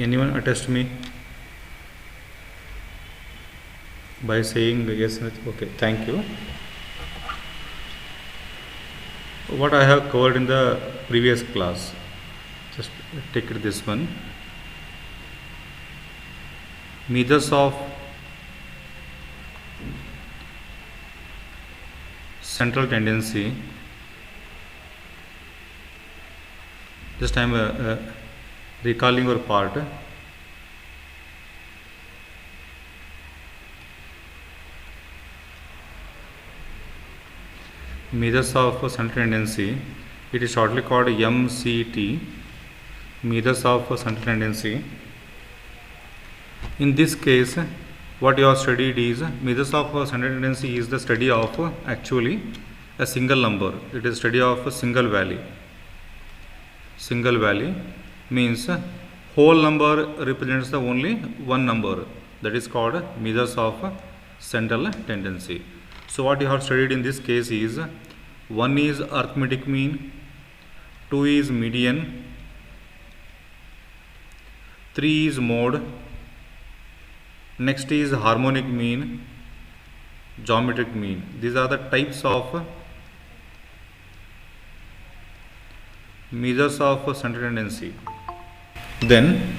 Anyone attest me by saying yes? Okay, thank you. What I have covered in the previous class, just take it this one. Methods of central tendency. Just I am recalling your part. Measures of central tendency. It is shortly called MCT. Measures of central tendency. In this case, what you have studied is measures of central tendency is the study of actually a single number. It is study of a single value. Single value means whole number represents the only one number. That is called measures of central tendency. So what you have studied in this case is 1 is arithmetic mean, 2 is median, 3 is mode, next is harmonic mean, geometric mean. These are the types of measures of central tendency. Then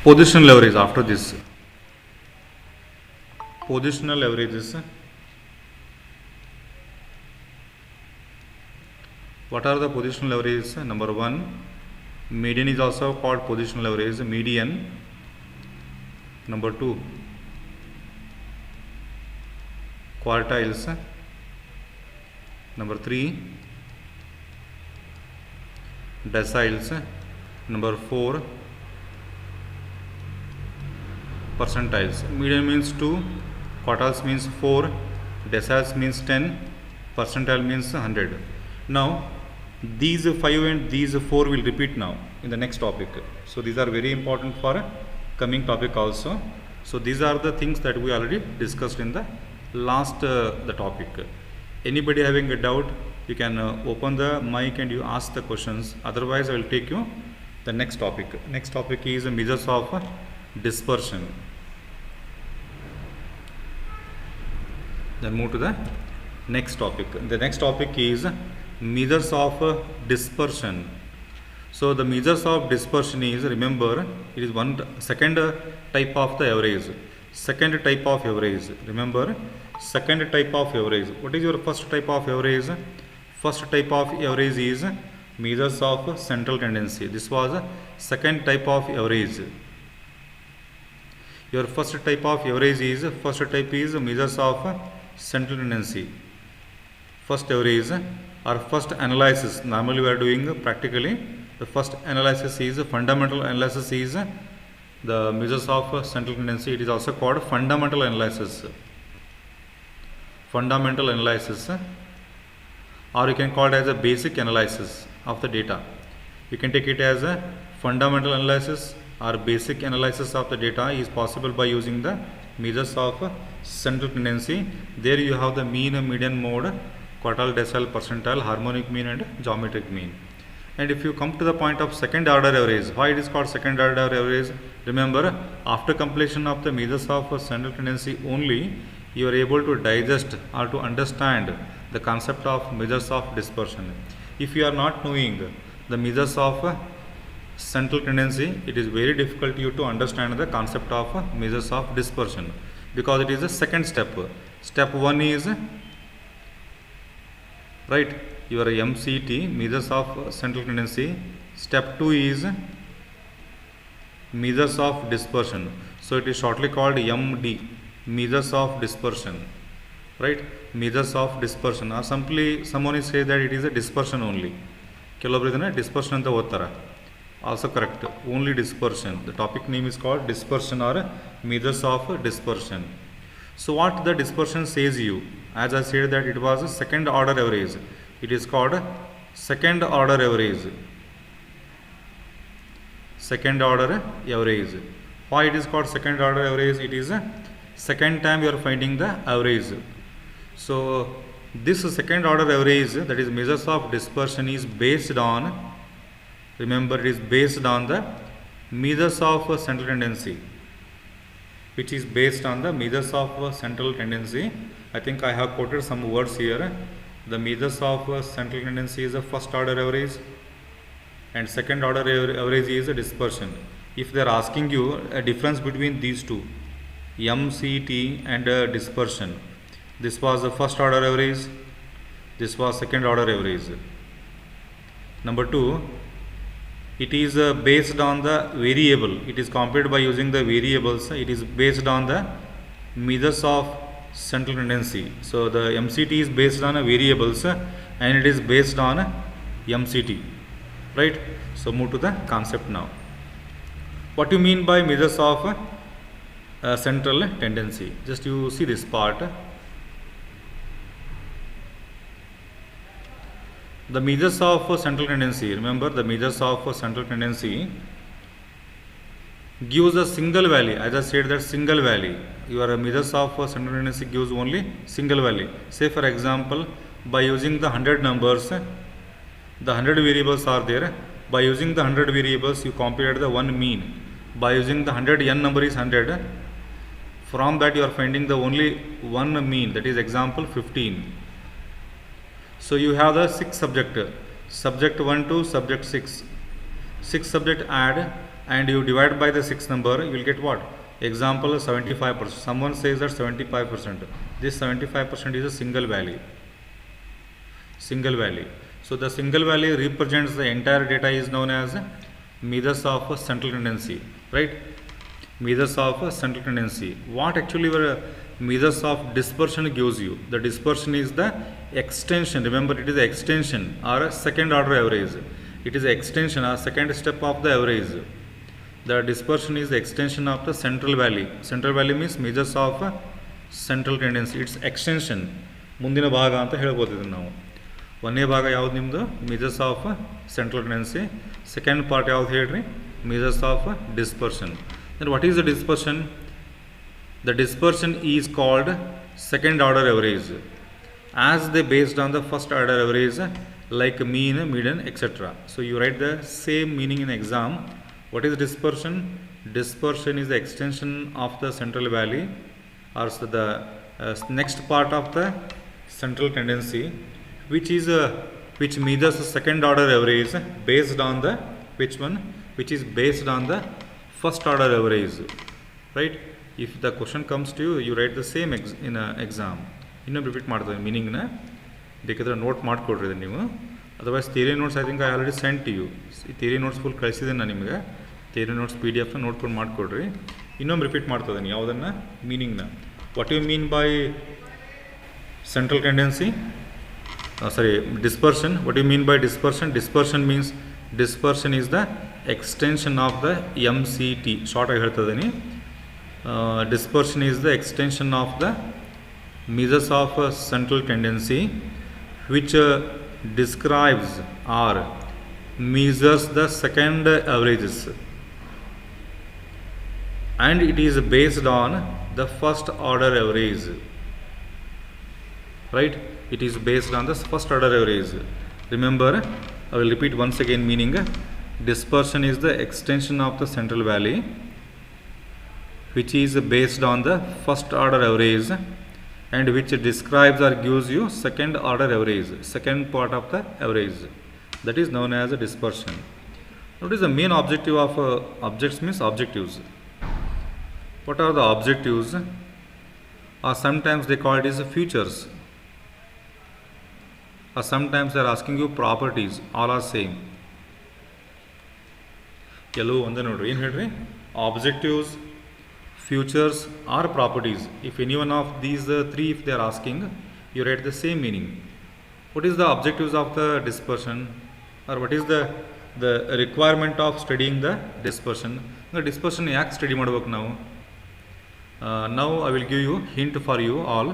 positional average after this. Positional averages. What are the positional averages? Number 1, median is also called positional average, median. Number 2, quartiles. Number 3, deciles. Number 4, percentiles. Median means 2, quartiles means 4, deciles means 10, percentile means 100. Now these 5 and these 4 will repeat now in the next topic. So these are very important for coming topic also. So these are the things that we already discussed in the last the topic. Anybody having a doubt, you can open the mic and you ask the questions. Otherwise I will take you the next topic. Next topic is measures of dispersion. Then move to the next topic. The next topic is measures of dispersion. So the measures of dispersion is, remember, it is second type of the average. Second type of average. Remember, second type of average. What is your first type of average? First type of average is measures of central tendency. This was second type of average. Your first type of average is measures of central tendency. First average or first analysis. Normally we are doing practically the first analysis is fundamental analysis is the measures of central tendency. It is also called fundamental analysis. Fundamental analysis, or you can call it as a basic analysis of the data. You can take it as a fundamental analysis or basic analysis of the data is possible by using the measures of central tendency. There you have the mean, median, mode, quartile, decile, percentile, harmonic mean and geometric mean. And if you come to the point of second order average, why it is called second order average? Remember, after completion of the measures of central tendency only, you are able to digest or to understand the concept of measures of dispersion. If you are not knowing the measures of central tendency, it is very difficult to you to understand the concept of measures of dispersion, because it is the second step. Step 1 is right, your MCT, measures of central tendency. Step 2 is measures of dispersion. So it is shortly called MD, measures of dispersion. Right, measures of dispersion, or simply someone is say that it is a dispersion only. Kelobridana dispersion anta ottara. Also correct, only dispersion. The topic name is called dispersion or measures of dispersion. So what the dispersion says you, as I said that it was a second order average. It is called second order average. Second order average. Why it is called second order average? It is a second time you are finding the average. So this second order average, that is measures of dispersion, is based on Remember, it is based on the measures of central tendency, which is based on the measures of central tendency. I think I have quoted some words here. The measures of central tendency is the first order average, and second order average is a dispersion. If they are asking you a difference between these two, MCT and dispersion, this was the first order average, this was second order average. Number 2, it is based on the variable. It is computed by using the variables. It is based on the measures of central tendency. So the MCT is based on variables and it is based on MCT, right? So move to the concept now. What do you mean by measures of central tendency? Just you see this part. The measures of central tendency, remember, the measures of central tendency gives a single value. As I said, that single value, your measures of central tendency gives only single value. Say for example, by using the 100 numbers, the 100 variables are there. By using the 100 variables, you compute the one mean. By using the 100, n number is 100. From that you are finding the only one mean, that is example 15. So you have the 6 subject, subject 1 to subject 6. 6 subject add and you divide by the 6 number, you will get what? Example 75%. Someone says that 75%. This 75% is a single value. Single value. So the single value represents the entire data, is known as measures of central tendency, right? Measures of central tendency. What actually were measures of dispersion gives you? The dispersion is the extension. Remember, it is the extension or a second order average. It is the extension or second step of the average. The dispersion is the extension of the central value. Central value means measures of central tendency. It's extension. ಮುಂದಿನ ಭಾಗ ಅಂತ ಹೇಳ್ಬೋದು ಇದನ್ನು ನಾವು. ಒಂದನೇ ಭಾಗ ಯಾವುದು ನಿಮ್ಮದು? measures of central tendency. Second part ಯಾವುದು ಹೇಳ್ರಿ? measures of dispersion. Then what is the dispersion? The dispersion is called second order average, as they based on the first order average like mean, median, etc. So you write the same meaning in exam. What is dispersion? Dispersion is the extension of the central value, or so the next part of the central tendency, which is which measures the second order average based on the which one? Which is based on the first order average, right? If the question comes to you, you write the same in an exam. ಇನ್ನೊಂದು repeat ಮಾಡ್ತೇವೆ ಮೀನಿಂಗ್ನ, ಬೇಕಾದ್ರೆ note ಮಾಡಿಕೊಡ್ರಿ ನೀವು. Otherwise theory notes I think I already send to you. ಈ theory notes full ಕಳಿಸಿದ್ದೀನಿ ನಾನು ನಿಮಗೆ. ಥಿಯರಿ ನೋಟ್ಸ್ PDF ನೋಡ್ಕೊಂಡು ಮಾಡಿಕೊಡ್ರಿ. ಇನ್ನೊಂದು ರಿಪೀಟ್ ಮಾಡ್ತದೇನೆ ಯಾವುದನ್ನು? ಮೀನಿಂಗ್ನ. What you mean by central tendency? Dispersion. What do you mean by dispersion? Dispersion means dispersion is the extension of the MCT. Short ಆಗಿ ಹೇಳ್ತದೇನೆ. Dispersion is the extension of the measures of central tendency, which describes or measures the second averages, and it is based on the first order average, right? It is based on the first order average. Remember, I will repeat once again meaning. Dispersion is the extension of the central value, which is based on the first order average and which describes or gives you second order average, second part of the average. That is known as a dispersion. What is the main objective of objects? Means objectives. What are the objectives? Or sometimes they call it as features, or sometimes they are asking you properties. All are same. Yellow ಒಂದೇ ನೋಡ್ರಿ, ಏನು ಹೇಳ್ರಿ? Objectives, features or properties. If any one of these three, if they are asking, you write the same meaning. What is the objectives of the dispersion, or what is the requirement of studying the dispersion? The dispersion ಯಾಕೆ study ಮಾಡಬೇಕು ನಾವು? Now I will give you hint for you all.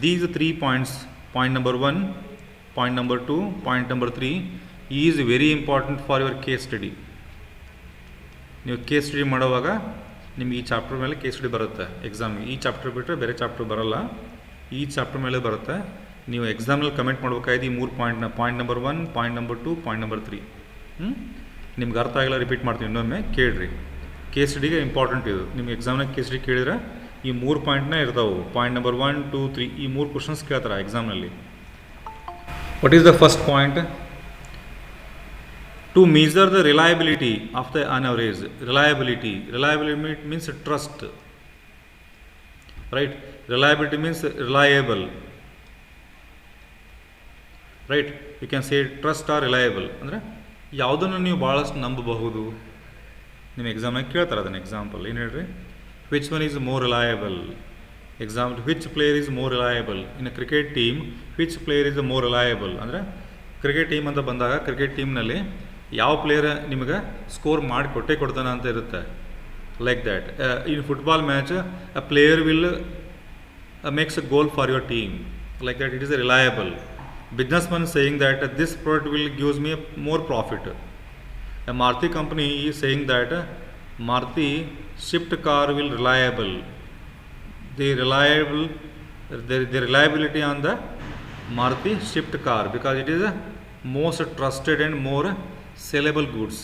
These 3 points, point number 1, point number 2, point number 3 is very important for your case study. ನೀವು case study ಮಾಡುವಾಗ ನಿಮ್ಗೆ ಈ chapter ಮೇಲೆ case study ಬರುತ್ತೆ ಎಕ್ಸಾಮ್ಗೆ. ಈ ಚಾಪ್ಟರ್ ಬಿಟ್ಟರೆ ಬೇರೆ ಚಾಪ್ಟರ್ ಬರೋಲ್ಲ, ಈ ಚಾಪ್ಟರ್ ಮೇಲೆ ಬರುತ್ತೆ. ನೀವು ಎಕ್ಸಾಮ್ನಲ್ಲಿ ಕಮೆಂಟ್ ಮಾಡ್ಬೇಕಾಯ್ತು ಈ 3 ಪಾಯಿಂಟ್ನ, point number 1, point number 2, point number 3. ನಿಮ್ಗೆ ಅರ್ಥ ಆಗಿಲ್ಲ ರಿಪೀಟ್ ಮಾಡ್ತೀನಿ ಇನ್ನೊಮ್ಮೆ ಕೇಳಿರಿ. ಕೇಸ್ ಸ್ಟಡಿಗೆ ಇಂಪಾರ್ಟೆಂಟ್ ಇದು. ನಿಮ್ಗೆ ಎಕ್ಸಾಮ್ನಾಗ ಕೇಸ್ ಸ್ಟಡಿ ಕೇಳಿದ್ರೆ ಈ 3 ಪಾಯಿಂಟ್ನ ಇರ್ತಾವೆ. ಪಾಯಿಂಟ್ ನಂಬರ್ 1, 2, 3 ಈ 3 ಕ್ವಶನ್ಸ್ ಕೇಳ್ತಾರೆ ಎಕ್ಸಾಮ್ನಲ್ಲಿ. What is the first point? To measure the reliability of the an average. Reliability means trust, right? Reliability means reliable, right? You can say trust or reliable ಅಂದರೆ ಯಾವುದನ್ನು ನೀವು ಭಾಳಷ್ಟು ನಂಬಬಹುದು. ನಿಮ್ಮ ಎಕ್ಸಾಮ್ನಾಗ ಕೇಳ್ತಾರೆ ಅದನ್ನು. ಎಕ್ಸಾಂಪಲ್ ಏನು ಹೇಳ್ರಿ? Which one is more reliable? Example which player is more reliable in a cricket team? Which player is more reliable ಅಂದರೆ ಕ್ರಿಕೆಟ್ ಟೀಮ್ ಅಂತ ಬಂದಾಗ ಕ್ರಿಕೆಟ್ ಟೀಮ್ನಲ್ಲಿ ಯಾವ ಪ್ಲೇಯರ್ ನಿಮಗೆ ಸ್ಕೋರ್ ಮಾಡಿ ಕೊಡ್ತಾನೆ ಅಂತ ಇರುತ್ತೆ. Like that in football match a player will makes a goal for your team. Like that it is a reliable. Businessman saying that this product will gives me more profit. A Maruti company is saying that Maruti Swift car will reliable. The reliability on the Maruti Swift car because it is a most trusted and more sellable goods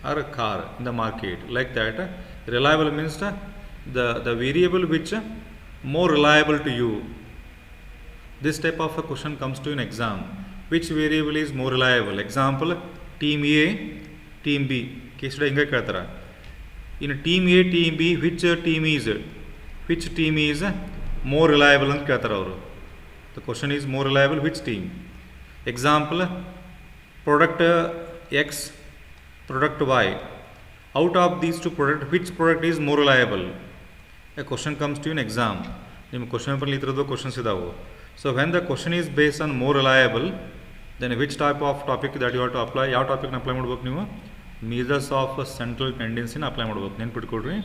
or a car in the market. Like that, reliable means the variable which more reliable to you. This type of a question comes to an exam. Which variable is more reliable? Example, team A, team B. Case study ಹಿಂಗೆ ಕೇಳ್ತಾರೆ. In team A, team B, which team is more reliable ಅಂತ ಕೇಳ್ತಾರೆ ಅವರು. The question is more reliable which team? Example, product X, product Y. Out of these two products, which product is more reliable? A question comes to an exam. ನಿಮ್ಮ question paper ಈ ಥರದ್ದು questions ಇದಾವೆ. So when the question is based on more reliable, then which type of topic that you have to apply? ಯಾವ ಟಾಪಿಕ್ನ apply ಮಾಡ್ಬೇಕು ನೀವು? Measures of central tendencyನ apply ಮಾಡ್ಬೇಕು. ನೆನ್ಪಿಟ್ಕೊಡ್ರಿ.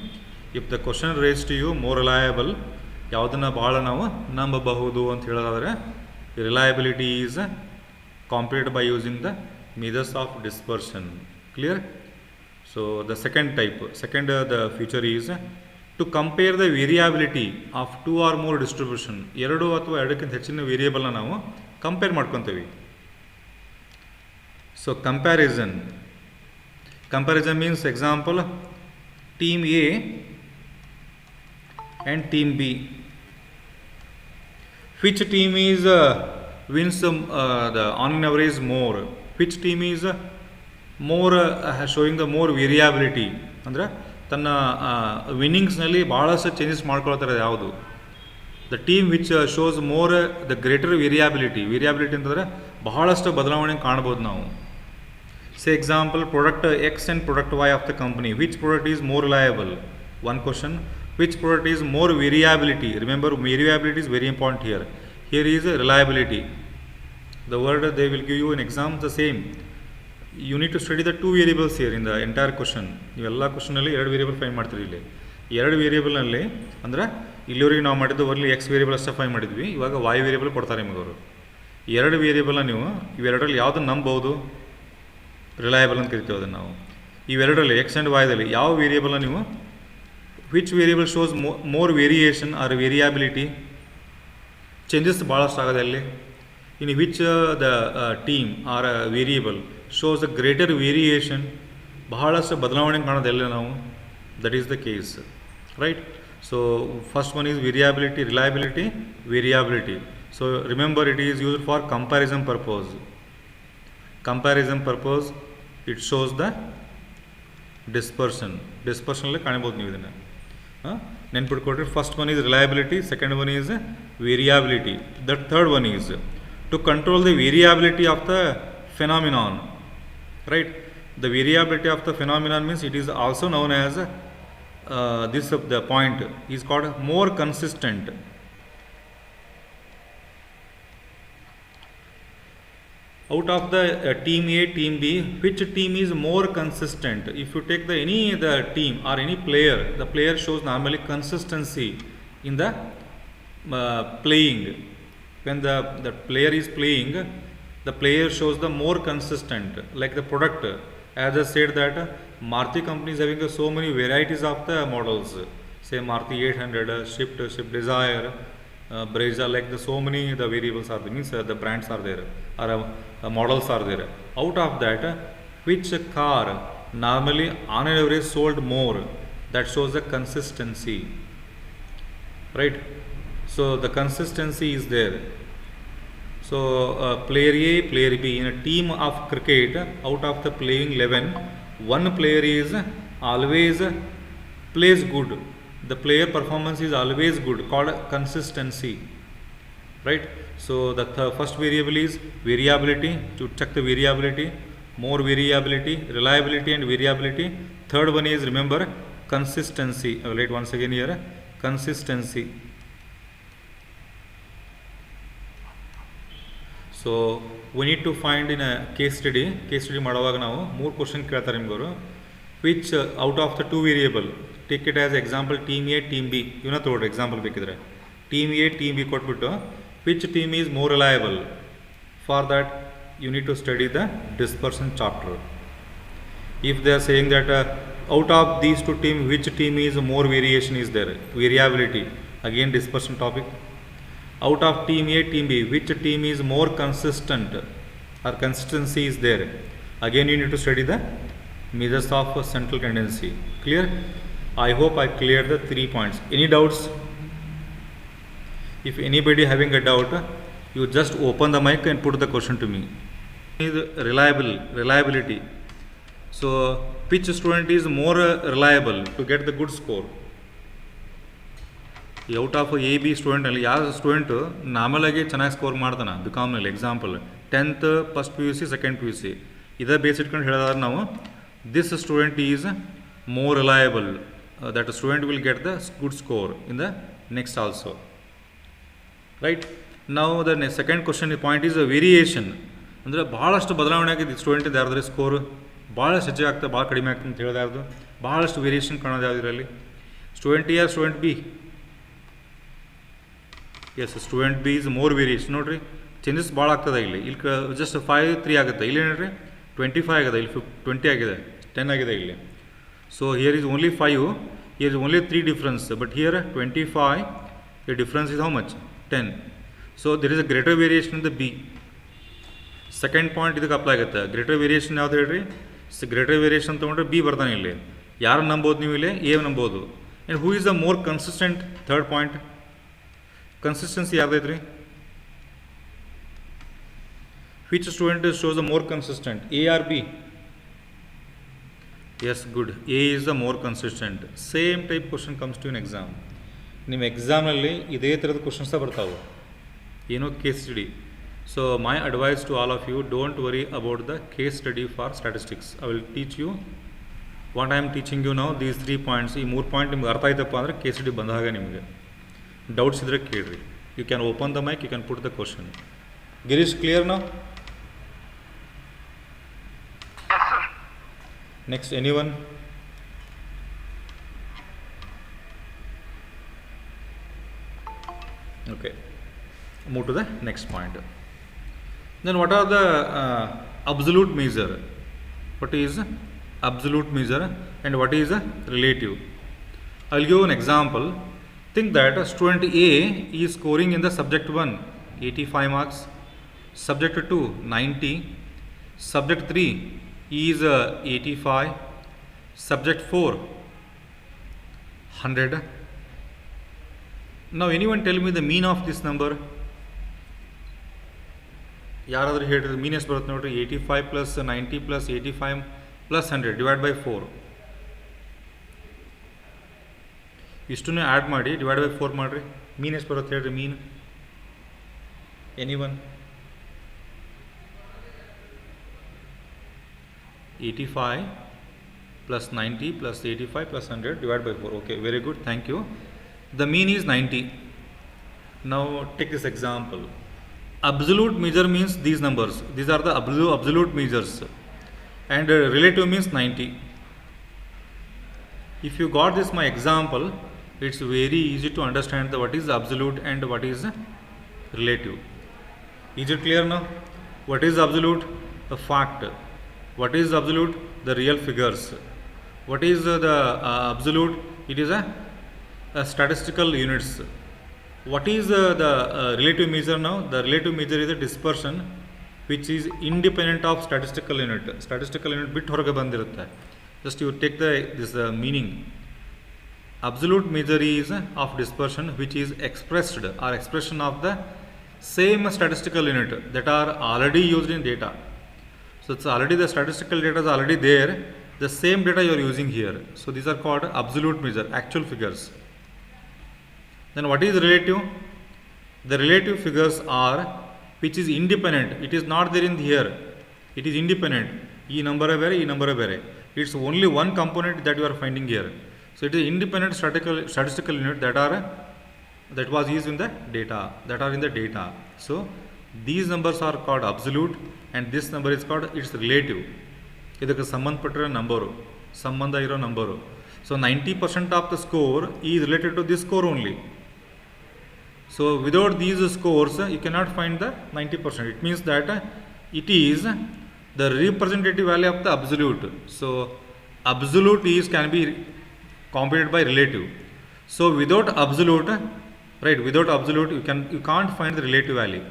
If the question raise to you more reliable, ಯಾವುದನ್ನು ಭಾಳ ನಾವು ನಂಬಬಹುದು ಅಂತ ಹೇಳೋದಾದರೆ reliability is computed by using the measures of dispersion. Clear? So the second the feature is to compare the variability of 2 or more distribution. 2 ಅಥವಾ 2ಕ್ಕಿಂತ ಹೆಚ್ಚಿನ ವೇರಿಯೇಬಲ್ನ ನಾವು ಕಂಪೇರ್ ಮಾಡ್ಕೊತೀವಿ. So comparison means example team A and team B. Which team is wins the on average more? Which team is more showing the more variability? ಅಂದರೆ ತನ್ನ ವಿನ್ನಿಂಗ್ಸ್ನಲ್ಲಿ ಭಾಳಷ್ಟು changes ಮಾಡ್ಕೊಳ್ತಾರೆ ಯಾವುದು? The team which shows more the greater variability ಅಂತಂದರೆ ಬಹಳಷ್ಟು ಬದಲಾವಣೆ ಕಾಣ್ಬೋದು ನಾವು. Say example product X and product Y of the company. Which product is more reliable? One question. Which product is more variability? Remember variability is very important here. Here is reliability. The word they will give you in exam the same. You need to study the 2 variables here in the entire question. ನೀವೆಲ್ಲ ಕ್ವಶನಲ್ಲಿ 2 variable fine ಮಾಡ್ತೀರಿ. ಇಲ್ಲಿ 2 ವೇರಿಯೇಬಲ್ನಲ್ಲಿ ಅಂದರೆ ಇಲ್ಲಿವರೆಗೆ ನಾವು ಮಾಡಿದ್ದು only X variable ಅಷ್ಟೇ fine ಮಾಡಿದ್ವಿ. ಇವಾಗ ವೈ ವೇರಿಯೇಬಲ್ ಕೊಡ್ತಾರೆ ನಿಮಗೆ ಅವರು. 2 ವೇರಿಯೇಬಲ್ನ ನೀವು ಇವೆರಡರಲ್ಲಿ ಯಾವುದನ್ನು ನಂಬೋದು? ರಿಲಯಬಲ್ ಅಂತ ಕರಿತೀವಿ ಅದನ್ನು ನಾವು. ಇವೆರಡರಲ್ಲಿ ಎಕ್ಸ್ ಆ್ಯಂಡ್ ವೈದಲ್ಲಿ ಯಾವ ವೇರಿಯೇಬಲ್ನ ನೀವು which variable shows more variation or variability? Changes ಭಾಳಷ್ಟು ಆಗೋದು ಅಲ್ಲಿ. In which the team or variable shows a greater variation, ಬಹಳಷ್ಟು ಬದಲಾವಣೆ ಕಾಣೋದೆಲ್ಲ ನಾವು. That is the case, right? So first one is variability, reliability, variability. So remember it is used for comparison purpose. It shows the ಡಿಸ್ಪರ್ಷನಲ್ಲಿ ಕಾಣ್ಬೋದು ನೀವು ಇದನ್ನು. ನೆನ್ಪಿಟ್ಕೊಡ್ರಿ. First one is reliability, second one is variability. The third one is to control the variability of the phenomenon, right? The variability of the phenomenon means it is also known as the point is called more consistent. Out of the team A, team B, which team is more consistent? If you take the team or any player, the player shows normally consistency in the playing. When the player is playing, the player shows the more consistent. Like the product, as I said that Maruti company is having so many varieties of the models. Say Maruti 800, Swift Desire, Brezza, like so many the variables are there, means the brands are there or models are there. Out of that, which car normally on an average sold more. That shows the consistency, right? So the consistency is there. So player A, player B, in a team of cricket, out of the playing 11, one player is always plays good. The player performance is always good, called consistency, right? So the first variable is variability, to check the variability, more variability, reliability and variability. Third one is, remember, consistency. I will write once again here, consistency. So we need to find in a case study ಮಾಡುವಾಗ ನಾವು ಮೂರು question ಕೇಳ್ತಾರೆ ನಿಮ್ಗವರು. Which out of the two variable, take it as example team A team B, ಇವನ್ನ ತೊಗೊಳ್ರಿ example ಬೇಕಿದ್ರೆ. Team A team B ಕೊಟ್ಬಿಟ್ಟು which team is more reliable. For that you need to study the dispersion chapter. If they are saying that out of these two teams, which team is more variation is there, variability, again dispersion topic. Out of team A, team B, which team is more consistent or consistency is there, again you need to study the measures of central tendency. Clear? I hope I cleared the 3 points. Any doubts? If anybody having a doubt, you just open the mic and put the question to me. Is reliability. So which student is more reliable to get the good score? Out of A B ಸ್ಟೂಡೆಂಟಲ್ಲಿ ಯಾವ student ನಾರ್ಮಲಾಗಿ ಚೆನ್ನಾಗಿ score ಮಾಡ್ತಾನೆ B ಕಾಮ್ನಲ್ಲಿ. Example 10th first P U C second P U C ಇದೇ base ಇಟ್ಕೊಂಡು ಹೇಳಿದ್ರೆ ನಾವು this student is more reliable, that student will get the good score in the next also, right? ನಾವು the second question point is variation. ಅಂದರೆ ಭಾಳಷ್ಟು ಬದಲಾವಣೆ ಆಗಿದೆ ಸ್ಟೂಡೆಂಟಿಂದ ಯಾರ್ದಾರೆ score ಭಾಳಷ್ಟು ಹೆಚ್ಚಿಗೆ ಆಗ್ತದೆ, ಭಾಳ ಕಡಿಮೆ ಆಗ್ತದೆ ಅಂತ ಹೇಳಿದ ಯಾರ್ದು, ಭಾಳಷ್ಟು ವೇರಿಯೇಷನ್ ಕಾಣೋದು ಯಾವ್ದು ಇದರಲ್ಲಿ? Student A or student B? Yes, student B is more variation. ನೋಡಿರಿ ಚೇಂಜಸ್ ಭಾಳ ಆಗ್ತದೆ ಇಲ್ಲಿ. ಜಸ್ಟ್ 5-3 ಆಗುತ್ತೆ, ಇಲ್ಲಿ ನೋಡಿರಿ 25 ಆಗಿದೆ, ಇಲ್ಲಿ 20 ಆಗಿದೆ, 10 ಆಗಿದೆ ಇಲ್ಲಿ. So here is only 5, here is only 3 difference, but here 25, the difference is how much? 10. So there is a greater variation in the B. Second point ಇದಕ್ಕೆ ಅಪ್ಲೈ ಆಗುತ್ತೆ. ಗ್ರೇಟರ್ ವೇರಿಯೇಷನ್ ಯಾವ್ದು ಹೇಳ್ರಿ? ಗ್ರೇಟರ್ ವೇರಿಯೇಷನ್ ತೊಗೊಂಡ್ರೆ B ಬರ್ತಾನೆ ಇಲ್ಲಿ. ಯಾರು ನಂಬೋದು ನೀವು ಇಲ್ಲಿ? ಎ ನಂಬೋದು. And who is the more consistent? Third point, consistency ಯಾವ್ದೈತೆ ರೀ? Which student shows the more consistent, A or B? Yes, good, A is the more consistent. Same type question comes to in exam. ನಿಮ್ಮ ಎಕ್ಸಾಮ್ನಲ್ಲಿ ಇದೇ ಥರದ questions ಬರ್ತಾವೆ, ಏನೋ case study. So my advice to all of you, don't worry about the case study for statistics. I will teach you what I am teaching you now, these 3 points. ಈ 3 point ನಿಮ್ಗೆ ಅರ್ಥ ಆಯ್ತಪ್ಪ ಅಂದರೆ case study ಬಂದಾಗ ನಿಮಗೆ doubts ಇದ್ದರೆ ಕೇಳಿರಿ. You can open the mic, you can put the question. Girish, clear now? Next, any one? Okay, move to the next point. Then what are the absolute measure? What is absolute measure and what is relative? I will give an example. Think that student A is scoring in the subject 1 85 marks, subject 2 90, subject 3 is 85, subject 4 100. Now anyone tell me the mean of this number? ಯಾರಾದರೂ ಹೇಳಿದ್ರೆ ಮೀನ್ ಎಷ್ಟು ಬರುತ್ತೆ ನೋಡಿರಿ? 85 plus 90 plus 85 plus 100 divide by 4. ಇಷ್ಟನ್ನು add ಮಾಡಿ divide by 4 ಮಾಡಿರಿ, ಮೀನ್ ಎಷ್ಟು ಬರುತ್ತೆ ಹೇಳ್ರಿ? Mean any one? 85 plus 90 plus 85 plus 100 divide by 4. Okay, very good, thank you. The mean is 90. Now take this example. Absolute measure means these numbers. These are the absolute measures. And relative means 90. If you got this my example, it's very easy to understand what is absolute and what is relative. Is it clear now? What is absolute? The fact. What is absolute? The real figures. What is the absolute? It is a statistical units. What is the relative measure now? The relative measure is a dispersion which is independent of statistical unit. Statistical unit ಬಿಟ್ಟು ಹೊರಗೆ ಬಂದಿರುತ್ತೆ. Just you take this meaning. Absolute measure is of dispersion which is expressed or expression of the same statistical unit that are already used in data. So it's already the statistical data is already there. The same data you are using here. So these are called absolute measure, actual figures. Then what is relative? The relative figures are which is independent. It is not there in here. It is independent. E number a vary, E number a vary. It's only one component that you are finding here. So it is independent statistical unit that was used in the data, that are in the data. So these numbers are called absolute and this number is called its relative. ಇದಕ್ಕೆ ಸಂಬಂಧಪಟ್ಟಿರೋ number, ಸಂಬಂಧ ಇರೋ number. So 90% of the score is related to this score only. So without these scores you cannot find the 90%. It means that it is the representative value of the absolute. So absolute is can be computed by relative. So without absolute, right, without absolute you can't find the relative value.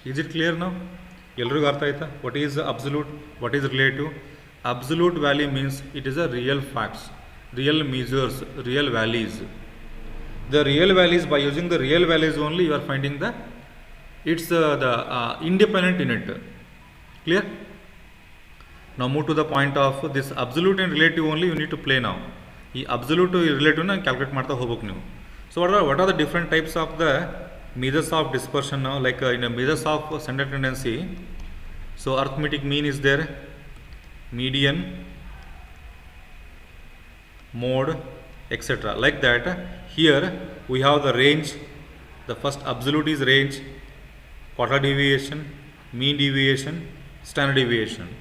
Is it clear now? Ellaru artha aita? What is absolute, what is relative? Absolute value means it is a real facts, real measures, real values. The real values, by using the real values only you are finding the independent unit. Clear? Now move to the point of this absolute and relative only you need to play now. ಈ absolute ರಿಲೇಟಿವ್ನ calculate ಮಾಡ್ತಾ ಹೋಗ್ಬೇಕು ನೀವು. So what are the different types of the measures of dispersion, like in measures of centre tendency. So arithmetic mean is there, median, mode, etcetera, like that. Here we have the range. The first absolute is range, quartile deviation, mean deviation, standard deviation.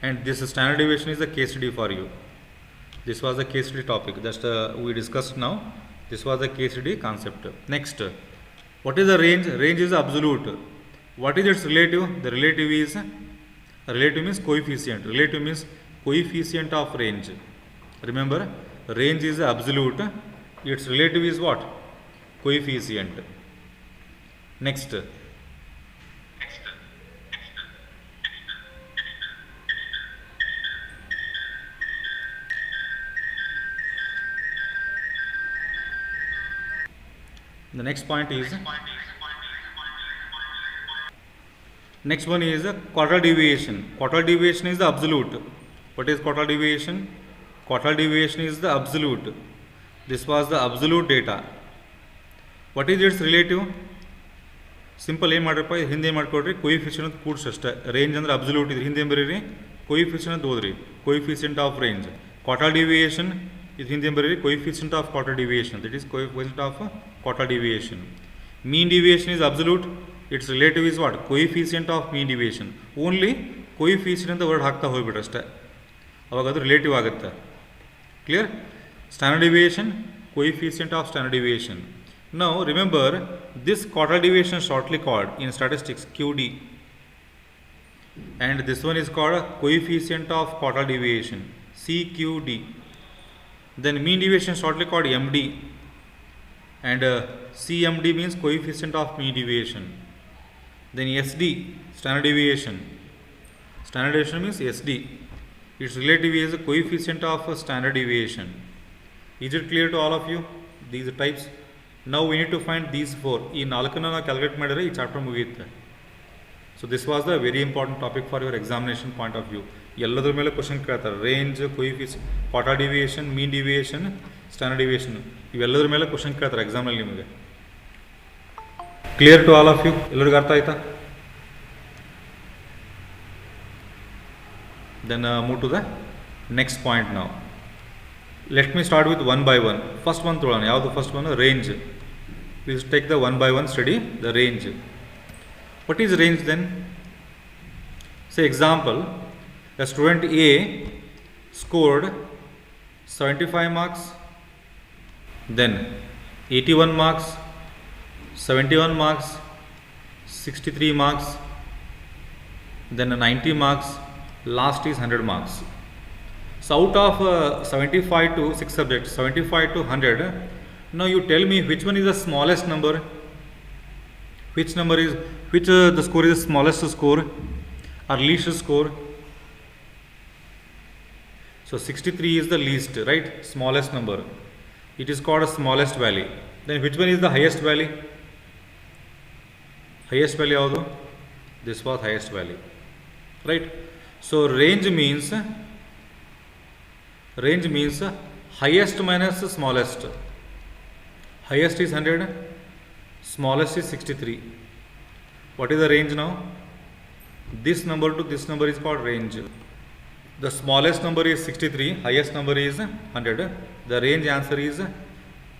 And this standard deviation is the case study for you. This was the case study topic that we discussed now. This was the case study concept. Next, what is the range? Range is absolute. What is its relative? The relative means coefficient. Relative means coefficient of range. Remember, range is absolute. Its relative is what? Coefficient. Next. The next point is next one is quartile deviation. Quartile deviation is the absolute. What is quartile deviation? Quartile deviation is the absolute. This was the absolute data. What is its relative? Simple ಏನು ಮಾಡ್ರಪ್ಪ, ಹಿಂದೆ ಏನು ಮಾಡ್ಕೊಡ್ರಿ, coefficient ಅಂತ ಕೂಡ್ಸಿ ಅಷ್ಟೇ. Range ಅಂದ್ರೆ absolute ಇದ್ರೆ ಹಿಂದೆ ಏನು ಬರೀರಿ, ಕೊಯಿಫಿಷಿಯಂಟ್ ಅಂತ ಓದ್ರಿ, coefficient of range. Quartile deviation ಇದು ಹಿಂದೆ ಬರೀರಿ, coefficient of quartile deviation, that is coefficient of quartile deviation. Mean deviation is absolute. Its relative is what? Coefficient of mean deviation. Only coefficient ಅಂತ ವರ್ಡ್ ಹಾಕ್ತಾ ಹೋಗ್ಬಿಟ್ರೆ ಅಷ್ಟೇ, ಅವಾಗ ಅದು ರಿಲೇಟಿವ್ ಆಗುತ್ತೆ. Clear? Standard deviation, coefficient of standard deviation. Now remember this quartile deviation shortly called in statistics QD, and this one is called coefficient of quartile deviation, CQD. Then mean deviation shortly called MD, and CMD means coefficient of mean deviation. Then SD, standard deviation. Standard deviation means SD. Its relative is coefficient of standard deviation. Is it clear to all of you? These types. Now we need to find these four. ಈ ನಾಲ್ಕನ್ನು ನಾವು calculate ಮಾಡಿದರೆ ಈ chapter ಮುಗಿಯುತ್ತೆ. So this was the very important topic for your examination point of view. ಎಲ್ಲದರ ಮೇಲೆ question ಕೇಳ್ತಾರೆ. Range, coefficient, quartile deviation, mean deviation, standard deviation, ಇವೆಲ್ಲದರ ಮೇಲೆ ಕ್ವಶನ್ ಕೇಳ್ತಾರೆ ಎಕ್ಸಾಮ್ನಲ್ಲಿ ನಿಮಗೆ. Clear to all of you? ಎಲ್ಲರಿಗೂ ಅರ್ಥ ಆಯ್ತಾ? Then move to the next point ನಾವು. Let me start with one by one. First one ತೊಗೊಳ್ಳೋಣ. ಯಾವುದು first one? Range. Please take the one by one study the range. What is range then? Say example, a student A scored 75 marks, then 81 marks, 71 marks, 63 marks, then 90 marks, last is 100 marks. So out of 75 to 6 subjects, 75 to 100, now you tell me which one is the smallest number. Which number is, the score is the smallest score or least score? So 63 is the least, right? Smallest number. It is called a smallest value. Then which one is the highest value? Highest value yaudu? This was highest value, right? So range means highest minus smallest. Highest is 100, smallest is 63. What is the range now? This number to this number is called range. The smallest number is 63, highest number is 100. The range answer is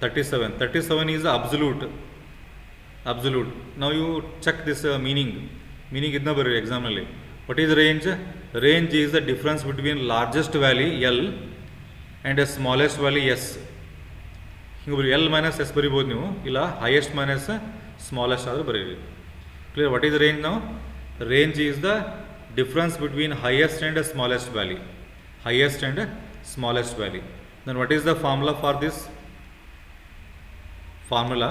37. 37 is absolute. Absolute. Now you check this meaning. Meaning idna bari exam nalli. What is range? Range is the difference between largest value L and the smallest value S. L minus S baribodu ನೀವು ಇಲ್ಲ highest minus smallest ಆದರೂ ಬರೀರಿ. Clear? What is the range now? Range is the difference between highest and smallest value. Highest and smallest value. Then what is the formula for this? Formula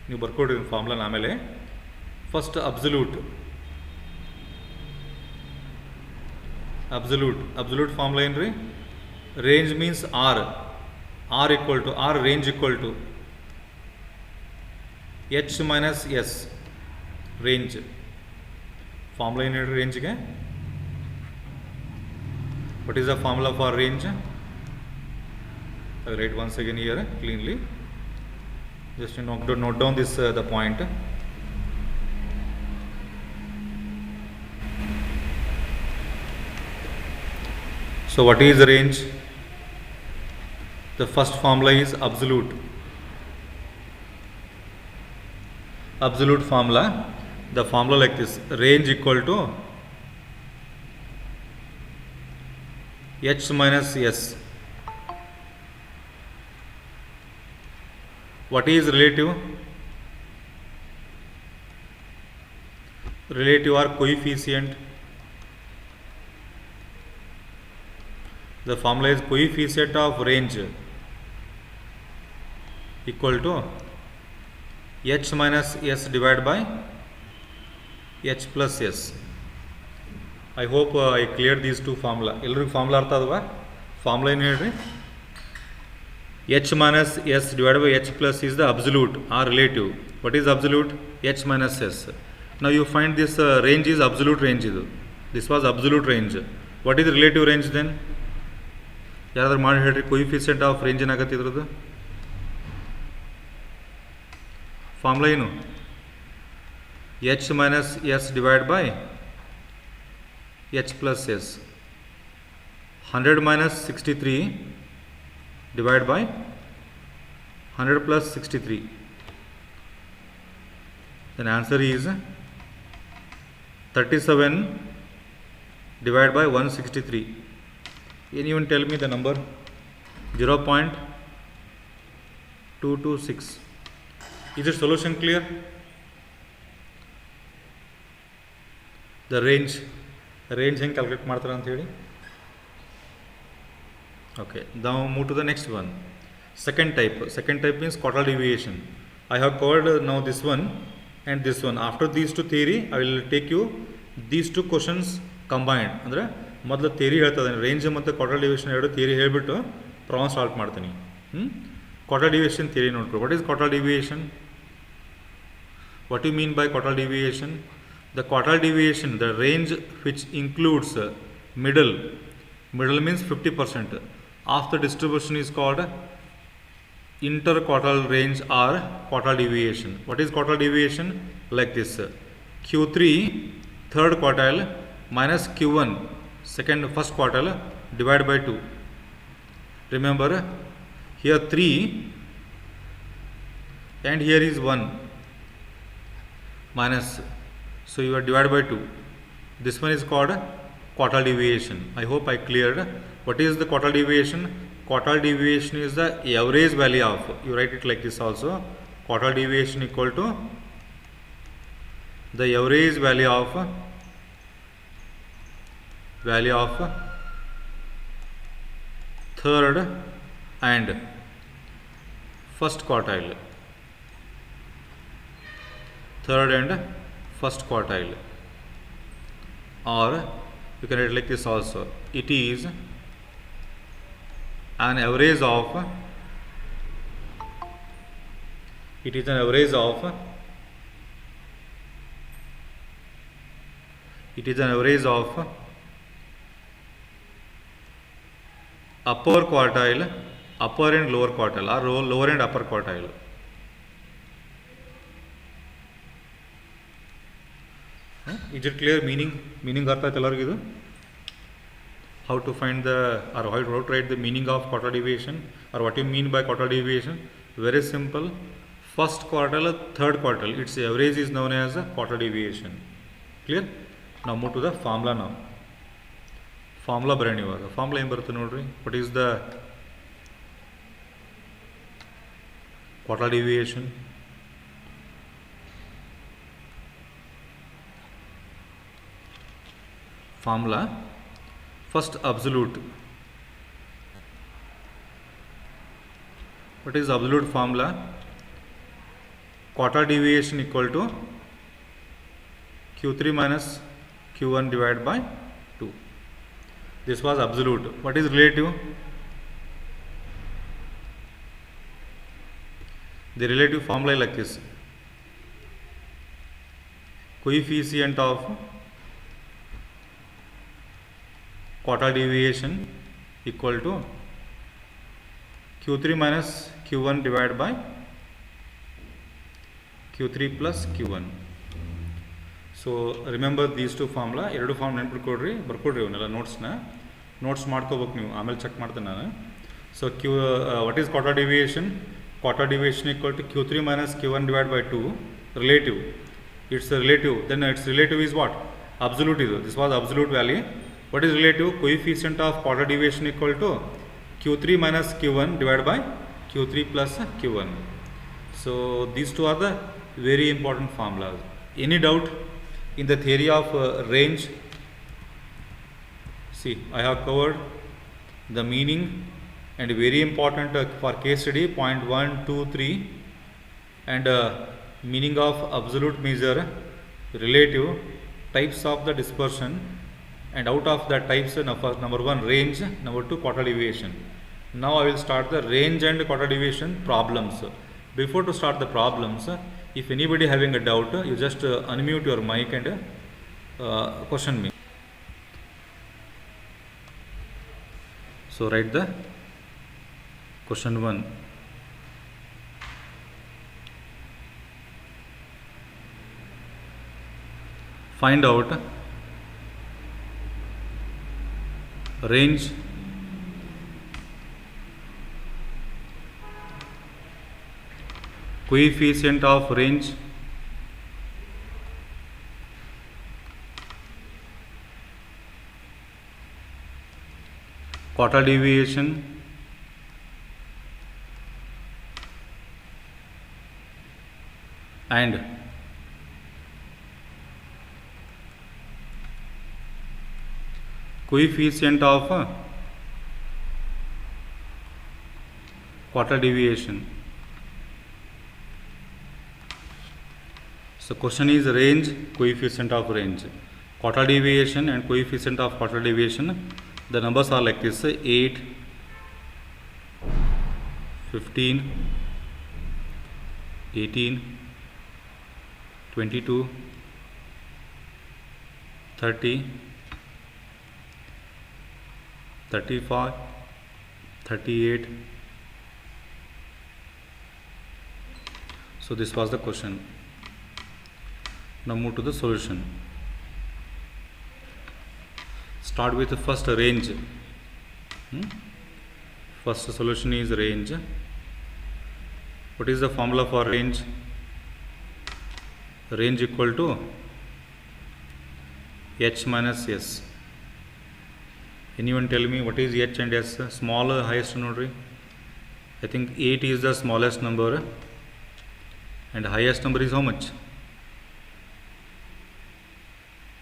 ನೀವು ಬರ್ಕೊಡ್ರಿ formula ಆಮೇಲೆ. First absolute formula ಏನ್ರಿ? Range means R equal to range equal to H minus S range. Formula ಏನು ಹೇಳ್ರಿ ರೇಂಜ್ಗೆ? What is the formula for range? I write once again here cleanly. Just note down this the point. So what is the range? The first formula is absolute. Absolute formula. The formula like this: range equal to h minus s. What is relative? Relative or coefficient. The formula is coefficient of range equal to h minus s divided by h plus s. I hope I cleared these two formula. Ellaru formula artha adava? Formula ಏನು ಹೇಳ್ರಿ? h minus s divided by h plus is the absolute or relative. What is absolute? h minus s. Now you find this range is absolute range. This was absolute range. What is the relative range then? ಯಾರಾದ್ರೂ ಮಾಡಿ ಹೇಳ್ರಿ. Coefficient of range ಏನಾಗತ್ತೆ ಇದ್ರದ್ದು? Formula ಏನು? h minus s divided by h plus s. 100 minus 63 divided by 100 plus 63. Then answer is 37 divided by 163. Anyone tell me the number? 0.226. Is the solution clear? The range ಹೆಂಗೆ calculate ಮಾಡ್ತಾರೆ ಅಂತ ಹೇಳಿ. Okay, now move to the next one. Second type means quartile deviation. I have covered now this one and this one. After these two theory, I will take you these two questions combined. ಅಂದರೆ ಮೊದಲು theory ಹೇಳ್ತದೆ, range ಮತ್ತು quartile deviation ಎರಡು theory ಹೇಳಿಬಿಟ್ಟು problem solve ಮಾಡ್ತೀನಿ. Quartile deviation theory ನೋಡ್ಕೊಳ್ಳಿ. What is quartile deviation? What do you mean by quartile deviation? The quartile deviation, the range which includes middle means 50% of the distribution is called interquartile range or quartile deviation. What is quartile deviation? Like this: Q3 third quartile minus Q1 first quartile divided by 2. Remember, here 3 and here is 1 minus, so you are divided by 2. This one is called quartile deviation. I hope I cleared. What is the quartile deviation? Quartile deviation is the average value of, you write it like this also, quartile deviation equal to the average value of third and first quartile. Third and first quartile, or you can write like this also. It is an average of upper quartile, upper and lower quartile, or lower and upper quartile. Is it clear? Meaning artha aita ellargu? How to find the, or how to write the meaning of quartile deviation, or what you mean by quartile deviation? Very simple. First quartile, third quartile, its average is known as a quartile deviation. Clear? Now move to the formula now. Formula ಬರೆಯೋಣ ಇವಾಗ. Formula ಏನು ಬರುತ್ತೆ ನೋಡ್ರಿ. What is the quartile deviation? Formula, first absolute. What is absolute formula? Quartile deviation equal to Q3 minus Q1 divided by 2. This was absolute. What is relative? The relative formula like this. Coefficient of quartile deviation equal to Q3 minus Q1 divided by Q3 plus Q1. So remember these two formula. ಎರಡು form ನೆನಪಿಟ್ಕೊಡ್ರಿ, ಬರ್ಕೊಡ್ರಿ ಅವನ್ನೆಲ್ಲ notes ಮಾಡ್ಕೋಬೇಕು ನೀವು, ಆಮೇಲೆ check ಮಾಡ್ತೇನೆ ನಾನು. So what is quartile deviation? Quartile deviation equal to Q3 minus Q1 divided by 2. Relative. It's a relative. Then its relative is what? Absolute is. This was absolute value. What is relative? Coefficient of quartile deviation equal to Q3 minus Q1 divided by Q3 plus Q1. So these two are the very important formulas. Any doubt in the theory of range? See, I have covered the meaning, and very important for case study point 1, 2, 3, and meaning of absolute measure, relative, types of the dispersion, and out of the types, number 1 range, number 2 quartile deviation. Now I will start the range and quartile deviation problems. Before to start the problems, if anybody having a doubt, you just unmute your mic and question me. So write the question 1. Find out range coefficient of range quartile deviation and coefficient of quartile deviation. So question is range, coefficient of range, quartile deviation and coefficient of quartile deviation. The numbers are like this: 8, 15, 18, 22, 30, 35, 38. So this was the question. Now move to the solution. Start with the first range. First solution is range. What is the formula for range? Range equal to h minus s. Anyone tell me what is h and s? Small highest nodri. I think 8 is the smallest number, and highest number is how much?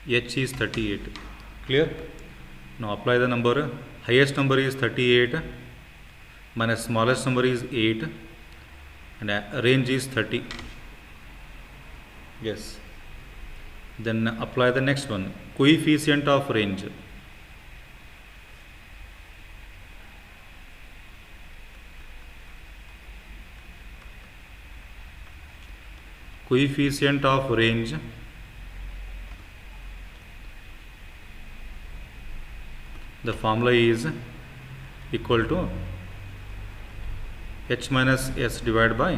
H is 38. Clear? Now apply the number. Highest number is 38 minus smallest number is 8, and range is 30. Yes. Then apply the next one. Coefficient of range. coefficient of range the formula is equal to h minus s divided by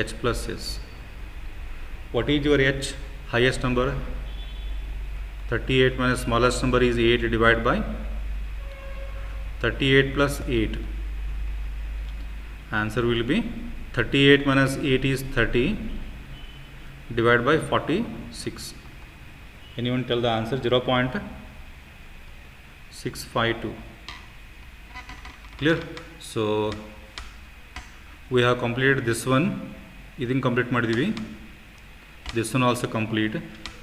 h plus s. What is your h? Highest number 38 minus smallest number is 8 divided by 38 plus 8. Answer will be 38 minus 8 is 30 divided by 46. Anyone tell the answer? 0.652. Clear? So we have completed this one. Idin complete madidivi. This one also complete.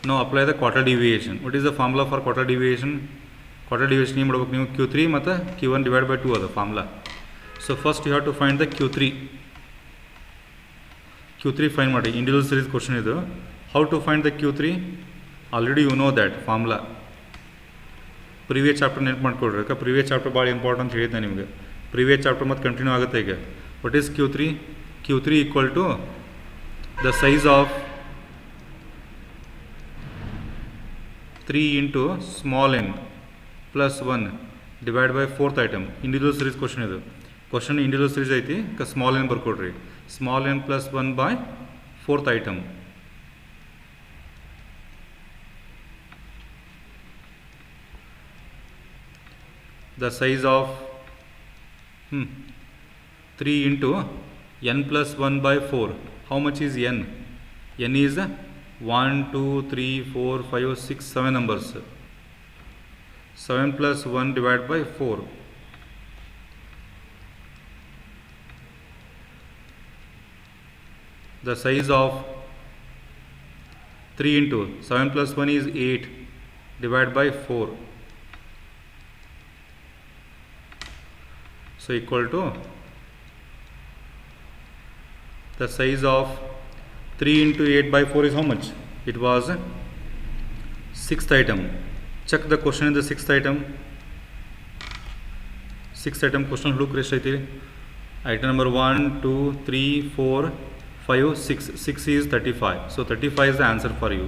Now apply the quartile deviation. What is the formula for quartile deviation? Quartile deviation ಏನು ಮಾಡಬೇಕು ನೀವು Q3 ಮತ್ತು Q1 divided by 2 ಅದು formula. So first you have to find the Q3. Q3 find ಮಾಡಿ. Individual series question ಇದು. How to find the Q3? Already you know that formula. Previous chapter ನೆನಪು ಮಾಡ್ಕೊಳ್ರಿ. ಯಾಕೆ previous chapter ಭಾಳ important ಹೇಳಿದ್ದೆ ನಿಮಗೆ. Previous chapter ಮತ್ತೆ continue ಆಗುತ್ತೆ ಈಗ. What is Q3? Q3 equal to the size of 3 into small n plus 1 divided by 4th item. Individual series question ಇದು. Question individual series ಐತಿ. Small n ಬರ್ಕೊಡ್ರಿ. Small n plus 1 by 4th item. The size of 3 into n plus 1 by 4. How much is n? N is 1, 2, 3, 4, 5, 6, 7 numbers. 7 plus 1 divided by 4. The size of 3 into 7 plus 1 is 8 divided by 4. So equal to the size of 3 into 8 by 4 is how much? It was 6th item. Check the question in the 6th item. 6th item question look rest aiti. Item number 1, 2, 3, 4, 5, 6. 6 is 35. So 35 is the answer for you.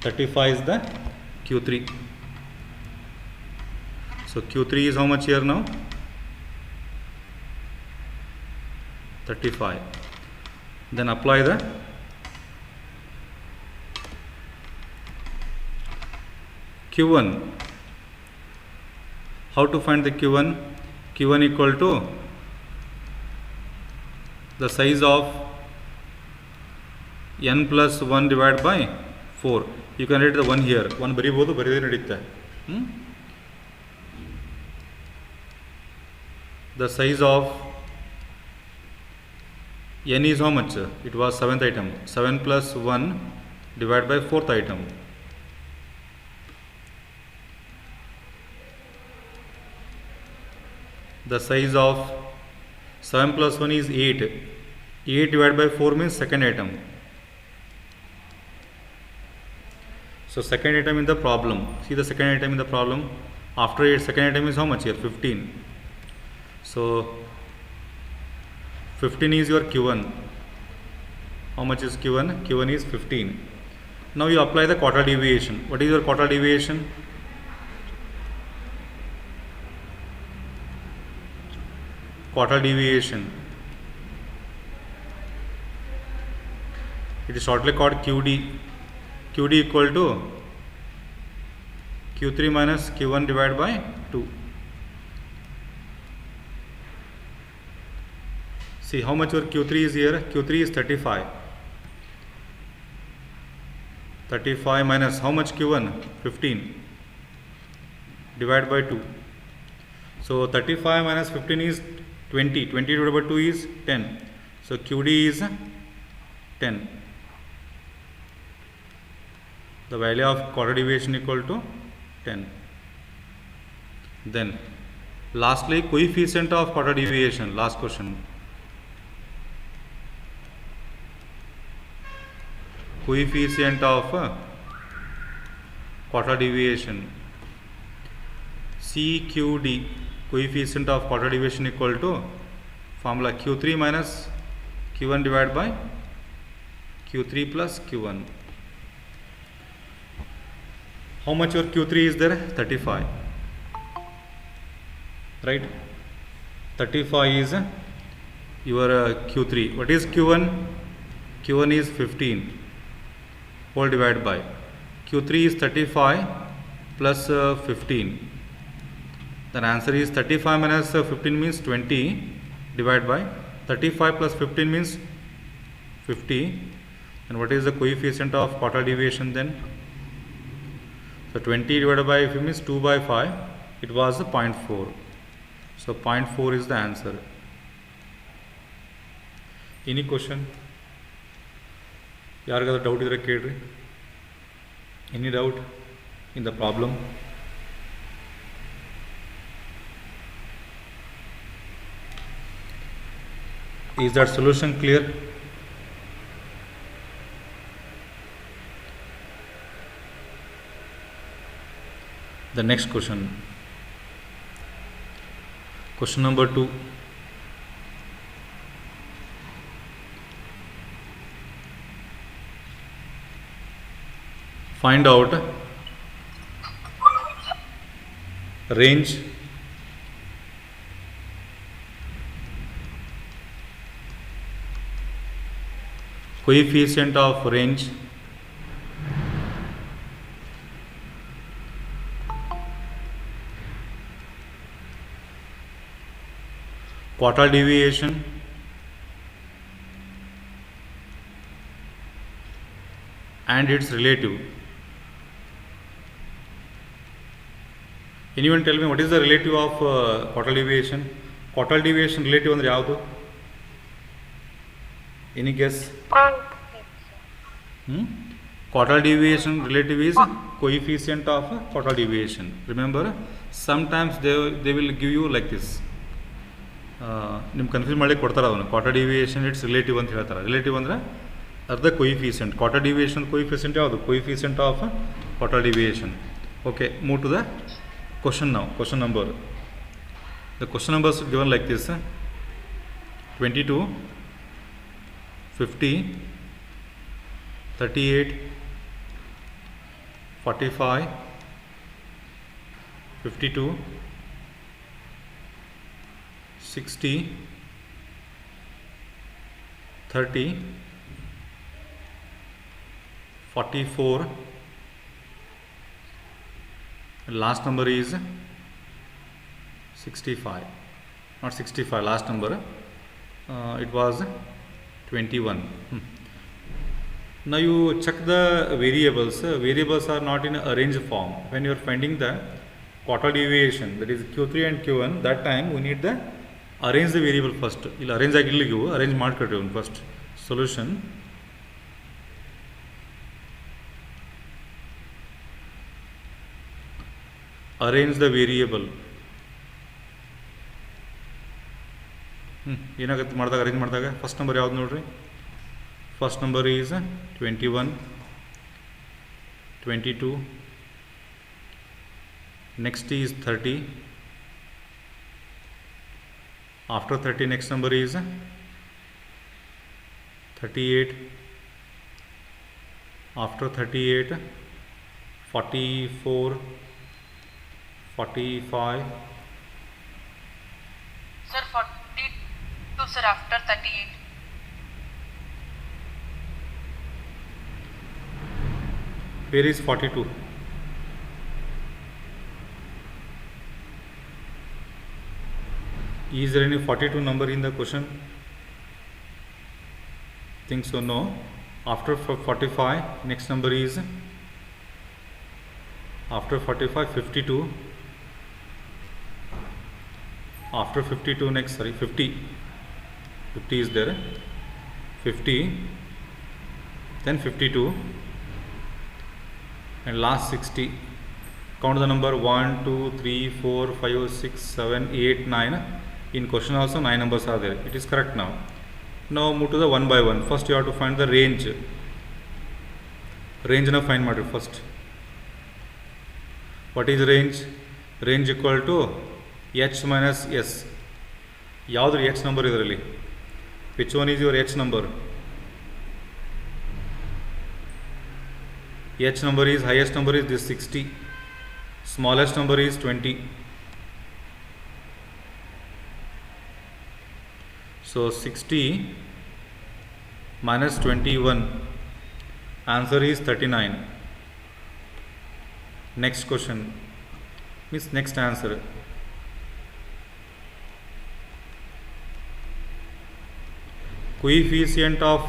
35 is the Q3. So Q3 is how much here now? 35. Then apply the Q1. How to find the Q1? Q1 equal to the size of n plus 1 divided by 4. You can write the 1 here. 1 ಬರಿಬೋದು ಬರಿದೇ ನಡೆಯುತ್ತೆ. The size of n is how much? It was 7th item. 7 plus 1 divided by 4th item. The size of 7 plus 1 is 8. 8 divided by 4 means second item. So second item in the problem. See the second item in the problem. After 8, second item is how much here? 15. So 15 is your Q1. How much is Q1? Q1 is 15. Now you apply the quartile deviation. What is your quartile deviation? Quartile deviation. It is shortly called QD. QD equal to Q3 minus Q1 divided by 2. See how much your Q3 is here? Q3 is 35. 35 minus how much Q1? 15 divided by 2. So 35 minus 15 is 20. 20 divided by 2 is 10. So QD is 10. The value of quartile deviation equal to 10. Then lastly, coefficient of quartile deviation. Last question. Coefficient of quartile deviation. CQD. Coefficient of quartile deviation equal to formula Q3 minus Q1 divided by Q3 plus Q1. How much your Q3 is there? 35. Right? 35 is your Q3. What is Q1? Q1 is 15. Whole divided by Q3 is 35 plus 15. Then answer is 35 minus 15 means 20 divided by 35 plus 15 means 50. And what is the coefficient of quartile deviation then? So 20 divided by 50 means 2 by 5. It was 0.4. So 0.4 is the answer. Any question? Yaragada doubt idre kedri? Any doubt in the problem? Is that solution clear? The next question. Question number 2. Find out range coefficient of range quartile deviation and its relative. Anyone tell me what is the relative of quartile deviation? Quartile deviation relative andre yavadu? Any guess? Quartile deviation relative is coefficient of quartile deviation. Remember, sometimes they will give you like this. Nim confuse ಮಾಡಲಿಕ್ಕೆ ಕೊಡ್ತಾರೆ ಅದನ್ನು quarter deviation it's relative ಅಂತ ಹೇಳ್ತಾರೆ. Relative ಅಂದರೆ ಅರ್ಧ coefficient. Quarter deviation coefficient ಯಾವುದು? Coefficient of quarter deviation. Okay, move to the question now. Question number. The question numbers given like this: 22, 50, 38, 45, 52, 60, 30, 44. Last number is 65. Not 65, last number. It was 21. Now you check the variables. Variables are not in arranged form. When you are finding the quartile deviation, that is Q3 and Q1, that time we need the arrange the variable first. ಇಲ್ಲಿ arrange ಆಗಿಲ್ಲಿಗೂ arrange ಮಾಡ್ಕೊಳ್ರಿ first. Solution. Arrange the variable. ಏನಾಗುತ್ತೆ ಮಾಡಿದಾಗ arrange ಮಾಡಿದಾಗ first number ಯಾವ್ದು ನೋಡ್ರಿ? First number is 21, 22, next is 30, after 30 next number is 38, after 38 44, 45. Sir, 42 sir, after 38. Where is 42? Is there any 42 number in the question? Think so, no. After 45 next number is, after 45 52, after 52 next, sorry, 50 is there, 50, then 52, and last 60. Count the number 1 2 3 4 5 6 7 8 9. In question also 9 numbers are there. It is correct. Now move to the one by one. First you have to find the range. Range now find matter first. What is range? Range equal to h minus s. ಯಾವ್ದು h number ಇದರಲ್ಲಿ? Which one is your H number? H number is, highest number is this 60, smallest number is 20. So 60 minus 21, answer is 39. Next question, means next answer. Coefficient of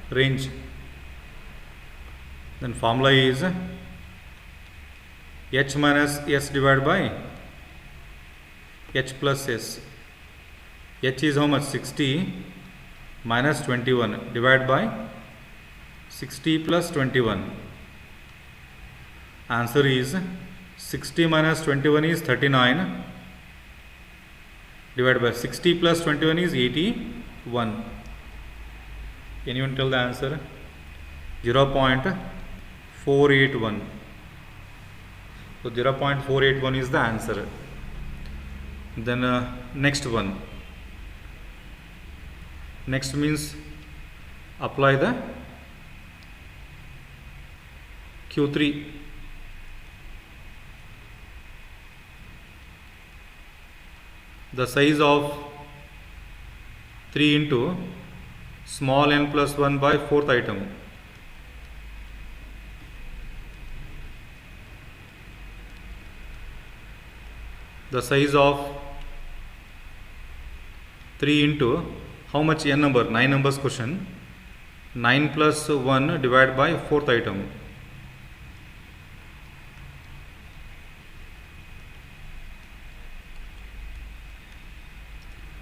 range, then formula is H minus S divided by H plus S. H is how much? 60 minus 21 divided by 60 plus 21. Answer is 60 minus 21 is 39 divided by 60 plus 21 is 81. Anyone tell the answer? 0.481. So 0.481 is the answer. Then next one. Next means apply the Q3. The size of 3 into small n plus 1 by 4th item. The size of 3 into how much n number? 9 numbers question. 9 plus 1 divided by 4th item.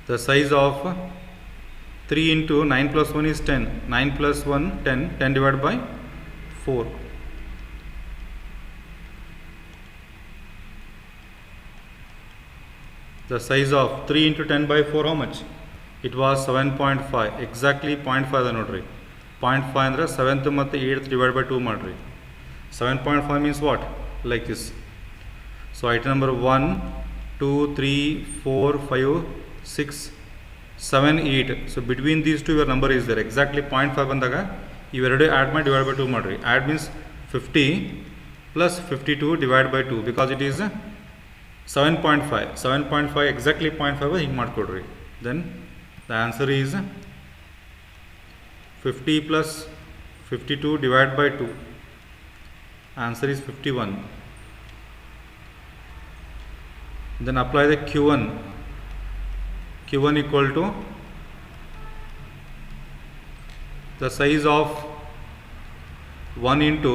The size of 3 into 9 plus 1 is 10. 9 plus 1, 10. 10 divided by 4. The size of 3 into 10 by 4 how much? It was 7.5. Exactly 0.5 the notary. 0.5 andre 7th ಮತ್ತು 8th divided by 2 ಮಾಡ್ರಿ. 7.5 means what? Like this. So item number 1, 2, 3, 4, 5, 6, 7, 8. So between these two your number is there. Exactly 0.5 ಬಂದಾಗ ಇವೆರಡು add ಮಾಡಿ divided by 2 ಮಾಡ್ರಿ. Add means 50 plus 52 divided by 2 because it is 7.5. 7.5 exactly 0.5 ಹಿಂಗೆ ಮಾಡ್ಕೊಡ್ರಿ. Then the answer is 50 plus 52 divided by 2. Answer is 51. Then apply the Q1. Q1 equal to the size of 1 into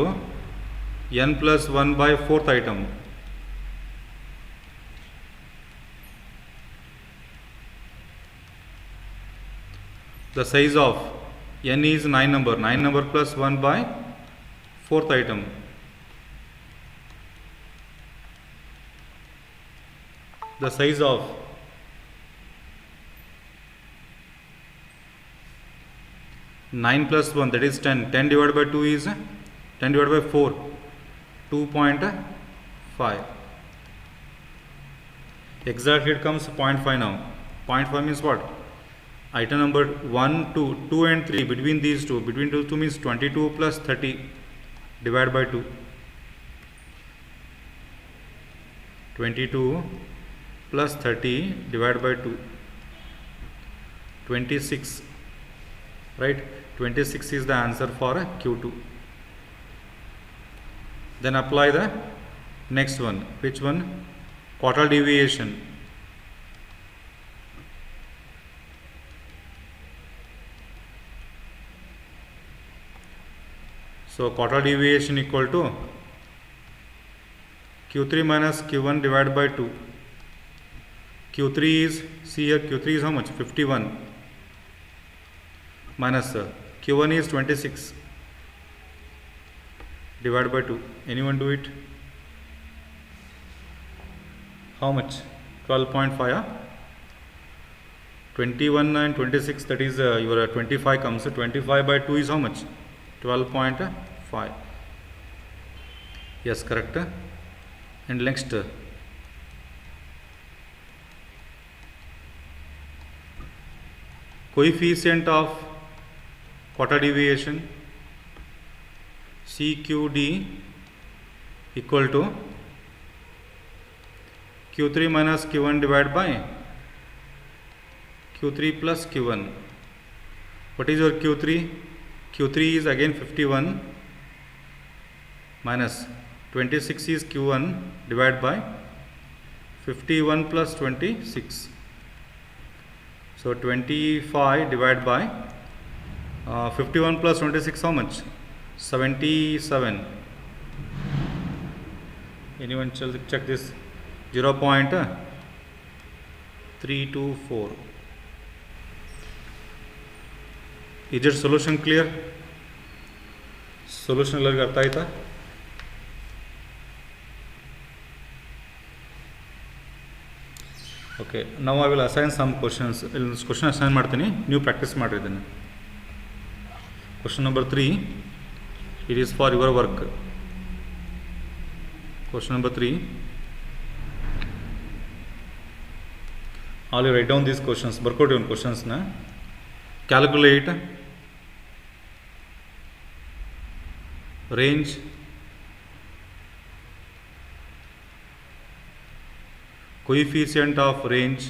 n plus 1 by 4th item. The size of n is 9 number. 9 number plus 1 by 4th item. The size of 9 plus 1, that is 10. 10 divided by 2 is 10 divided by 4, 2.5. Exactly it comes 0.5 now. 0.5 means what? Item number 1, 2, 2 and 3, between these two, between 2 means 22 plus 30 divided by 2. 22 plus 30 divided by 2. 26, right? 26 is the answer for Q2. Then apply the next one. Which one? Quartile deviation. So quartile deviation equal to Q3 minus Q1 divided by 2. Q3 is, see here, Q3 is how much? 51 minus Q1 is 26 divided by 2. Anyone do it? How much? 12.5. 21 and 26, that is your 25 comes. 25 by 2 is how much? 12.5. Yes, correct. And next coefficient of quartile deviation CQD equal to Q3 minus Q1 divided by Q3 plus Q1. What is your Q3? Q3 is again 51 minus 26 is Q1 divided by 51 plus 26. So 25 divided by 51 plus 26, how much? 77. Anyone check this? 0.324. Is your solution clear? Solution ಎಲ್ಲರಿಗೂ ಅರ್ಥ ಆಯ್ತಾ? Okay, now I will assign some questions. Question assign ಮಾಡ್ತೀನಿ, ನೀವು practice ಮಾಡಿರಿ ಇದನ್ನು. Question number 3, it is for your work. Question number 3, all you write down these questions, ಬರ್ಕೊಡಿ ಒಂದು questions na. Calculate range coefficient of range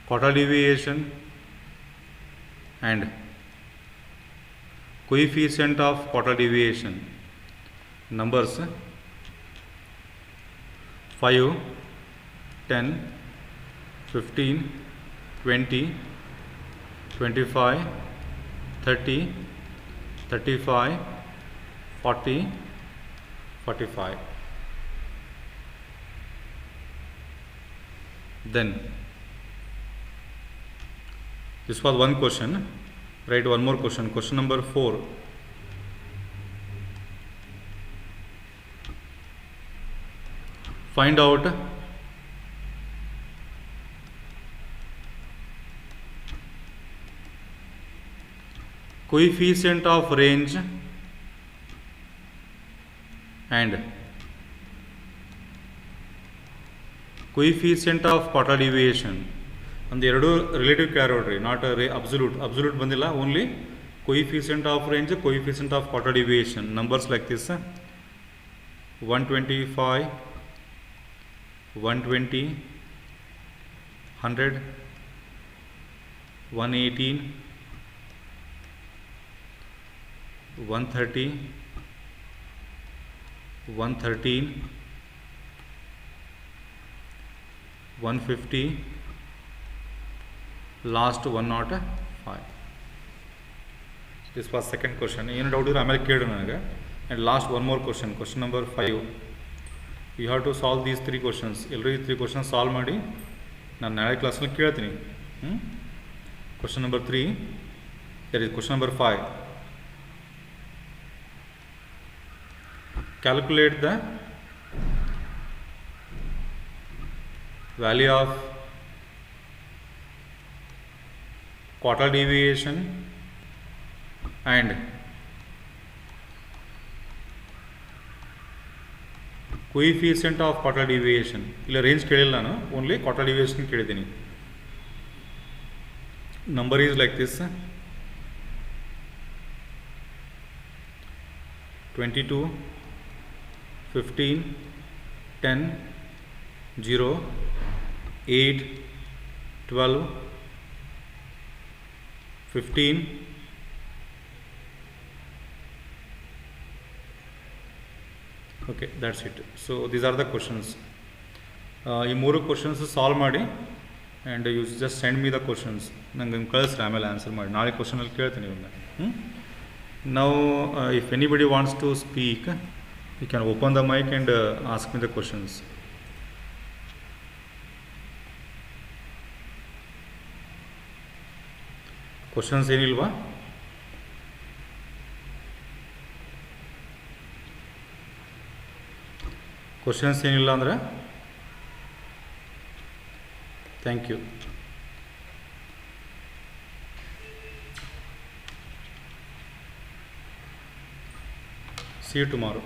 quartile deviation and coefficient of quartile deviation. Numbers 5, 10, 15, 20, 25, 30, 35, 40, 45. Then this was one question. Write one more question. Question number 4. Find out coefficient of range and coefficient of quartile deviation. And ಎರಡು relative ಕ್ಯಾರೋಡ್ರಿ, not absolute ಬಂದಿಲ್ಲ, only coefficient of range, coefficient of quartile deviation. Numbers like this: 125, 120, 100, 118, 130, 113, 150, last 105. This was second question. ಏನು doubt ಇದ್ರೆ ಆಮೇಲೆ ಕೇಳಿ ನನಗೆ. And last one more question, question number 5. You have to solve these 3 questions. ಎಲ್ಲರೂ ಈ 3 questions solve ಮಾಡಿ ನಾನು ನಾಳೆ ಕ್ಲಾಸಲ್ಲಿ ಕೇಳ್ತೀನಿ. Question number 3, there is question number 5. Calculate the value of quartile deviation and coefficient of quartile deviation. ಇಲ್ಲ range ಕೇಳಿಲ್ಲ ನಾನು, ಓನ್ಲಿ quartile deviation ಕೇಳಿದ್ದೀನಿ. Number is like this: 22, 15, 10, 0, 8, 12, 15, okay, that's it. So these are the questions. ಈ 3 questions solve ಮಾಡಿ and you just send me the questions. ನಂಗೆ ಕಳಿಸ್ರಿ, ಆಮೇಲೆ answer ಮಾಡಿ. ನಾಳೆ ಕ್ವಶನಲ್ಲಿ ಕೇಳ್ತೀನಿ ಇವನ್ನ. Now if anybody wants to speak, you can open the mic and ask me the questions. Questions ಏನಿಲ್ವಾ? ಕ್ವಶನ್ಸ್ ಏನಿಲ್ಲ ಅಂದರೆ thank you. See you tomorrow.